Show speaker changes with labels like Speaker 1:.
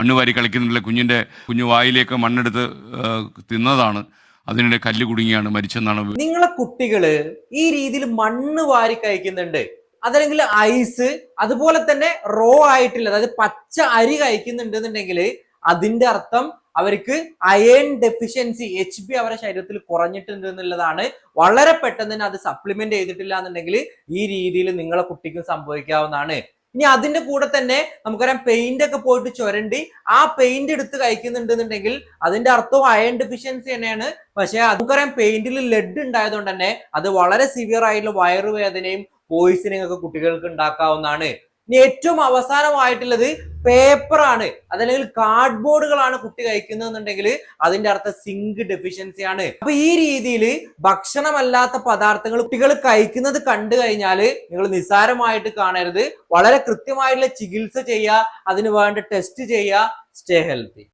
Speaker 1: മണ്ണ് വാരി കളിക്കുന്നില്ല, കുഞ്ഞു വായിലേക്ക് മണ്ണെടുത്ത് തിന്നതാണ്. അതിനിടെ കല്ല് കുടുങ്ങിയാണ് മരിച്ചെന്നാണ്.
Speaker 2: നിങ്ങളെ കുട്ടികള് ഈ രീതിയിൽ മണ്ണ് വാരി കഴിക്കുന്നുണ്ട്, അതല്ലെങ്കിൽ ഐസ്, അതുപോലെ തന്നെ റോ ആയിട്ടില്ല, അതായത് പച്ച അരി കഴിക്കുന്നുണ്ട് എന്നുണ്ടെങ്കിൽ അതിന്റെ അർത്ഥം അവർക്ക് അയൺ ഡെഫിഷ്യൻസി HB അവരുടെ ശരീരത്തിൽ കുറഞ്ഞിട്ടുണ്ട് എന്നുള്ളതാണ്. വളരെ പെട്ടെന്ന് തന്നെ അത് സപ്ലിമെന്റ് ചെയ്തിട്ടില്ല എന്നുണ്ടെങ്കിൽ ഈ രീതിയിൽ നിങ്ങളെ കുട്ടിക്കും സംഭവിക്കാവുന്നതാണ്. ഇനി അതിന്റെ കൂടെ തന്നെ നമുക്കറിയാം പെയിന്റ് ഒക്കെ പോയിട്ട് ചുരണ്ടി ആ പെയിന്റ് എടുത്ത് കഴിക്കുന്നുണ്ടെന്നുണ്ടെങ്കിൽ അതിന്റെ അർത്ഥം അയൺ ഡെഫിഷ്യൻസി തന്നെയാണ്. പക്ഷെ നമുക്കറിയാം പെയിന്റിൽ ലെഡ് ഉണ്ടായതുകൊണ്ട് തന്നെ അത് വളരെ സിവിയർ ആയിട്ടുള്ള വയറുവേദനയും പോയിസണിങ് ഒക്കെ കുട്ടികൾക്ക് ഉണ്ടാക്കാവുന്നതാണ്. ഇനി ഏറ്റവും അവസാനമായിട്ടുള്ളത് പേപ്പർ ആണ്, അതല്ലെങ്കിൽ കാർഡ്ബോർഡുകളാണ് കുട്ടി കഴിക്കുന്നതെന്നുണ്ടെങ്കിൽ അതിന്റെ അർത്ഥം സിങ്ക് ഡെഫിഷ്യൻസി ആണ്. അപ്പൊ ഈ രീതിയിൽ ഭക്ഷണമല്ലാത്ത പദാർത്ഥങ്ങൾ കുട്ടികൾ കഴിക്കുന്നത് കണ്ടു കഴിഞ്ഞാൽ നിങ്ങൾ നിസ്സാരമായിട്ട് കാണരുത്. വളരെ കൃത്യമായിട്ടുള്ള ചികിത്സ ചെയ്യുക, അതിന് വേണ്ട ടെസ്റ്റ് ചെയ്യുക. Stay healthy.